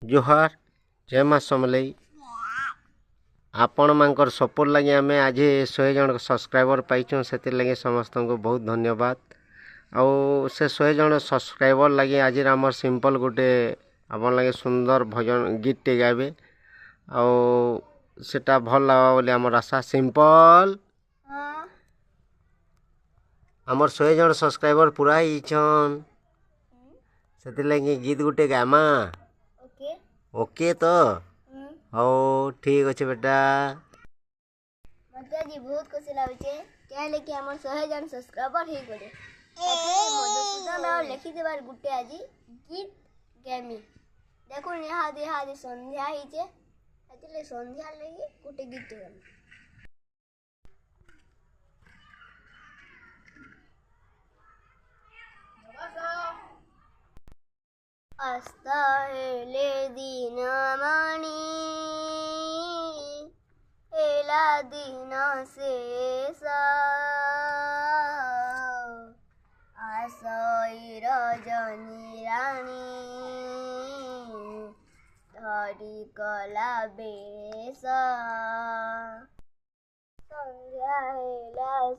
जोहार जय माँ समलई आपण मानकर सपोर्ट लगे आम आज 100 जन सब्सक्राइबर पाइछुँ से लगे समस्त को बहुत धन्यवाद। आउ से 100 जन सब्सक्राइबर लगे आज आम सिंपल गोटे आपन लगे सुंदर भजन गीत टे गाइबे आउ सेटा भल लगा बोली आमर आशा। सिंपल आमर 100 जन सब्सक्राइबर पूरा हिचन से लगे गीत गुटे गामा। ओके तो हो ठीक अच्छे बेटा। मते आज बहुत खुशी लागुचे क्या लेके हमर 100 जन सब्सक्राइबर हे गले मधुसूदन और लिखि देबार गुटे आज गीत गेमी देखो यहाँ दे संध्या हिचे एतले संध्या लगी गुटे गीत गेमी अस्ता हेले दिन मणि हेला दिन शेषा आशई रजनी राणी धरी कला बेसा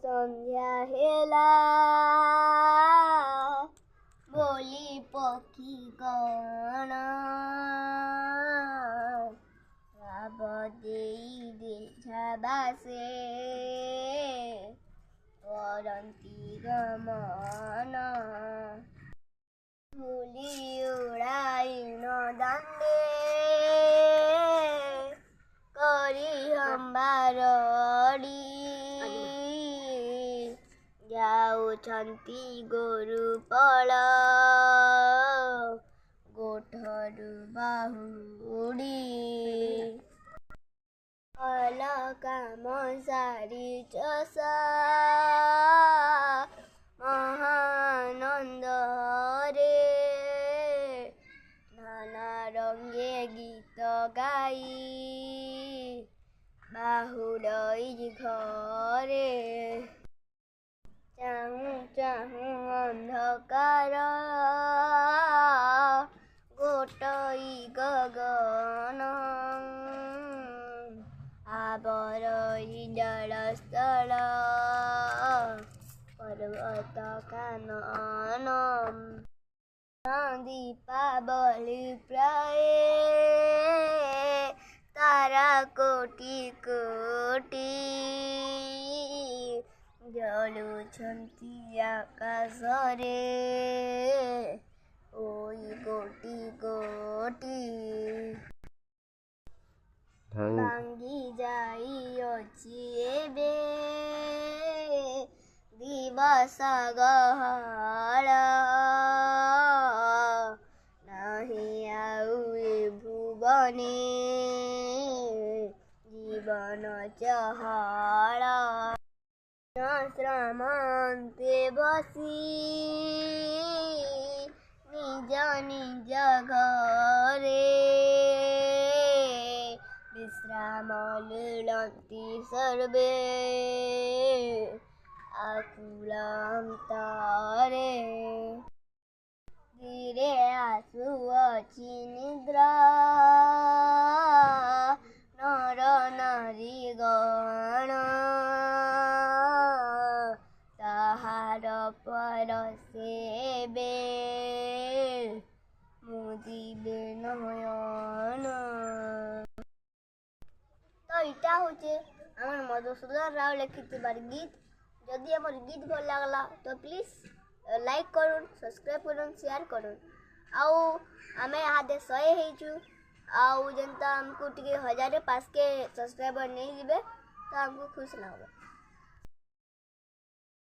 संध्या हेला बोली पक्षी कण बासे करती गमन धूली उड़ाई न दांडे करी हमारी जाऊछंती गोरु पल गोठरू बाहुड़ी काम सारी चसा महानंद रे नाना रंगे गीत गाई बाहुड़ई घरे चाहूँ चाहूँ अंधकार गोटई गगन आबरई जलस्थल पर्वत कानन दीपावली प्राय तारा कोटि कोटि जलुछंती आकाशरे ओई कोटि कोटि भांगी जाई अछि एबे दिवस गहळ नाही आउ भुवने जीवन चहळ श्रमन्ते बसी निज निज घरे विश्राम लीलन्ति सर्वे आकुलान्तरे धीरे आसुअछि निद्रा नर नारी गण ताहार परसेबे मुदिबे नयन। तो इटा होचे हमर मधुसूदन राव लिखिथिबार गीत। जदि हमर गीत भल लागला तो प्लीज लाइक करूँ सब्सक्राइब करूँ शेयर करूँ आउ आमे हादे 100 हेचु आउ जनता हमको टिके 1000 पास के सब्सक्राइबर नहीं दिबे तो हमको खुश ना हो।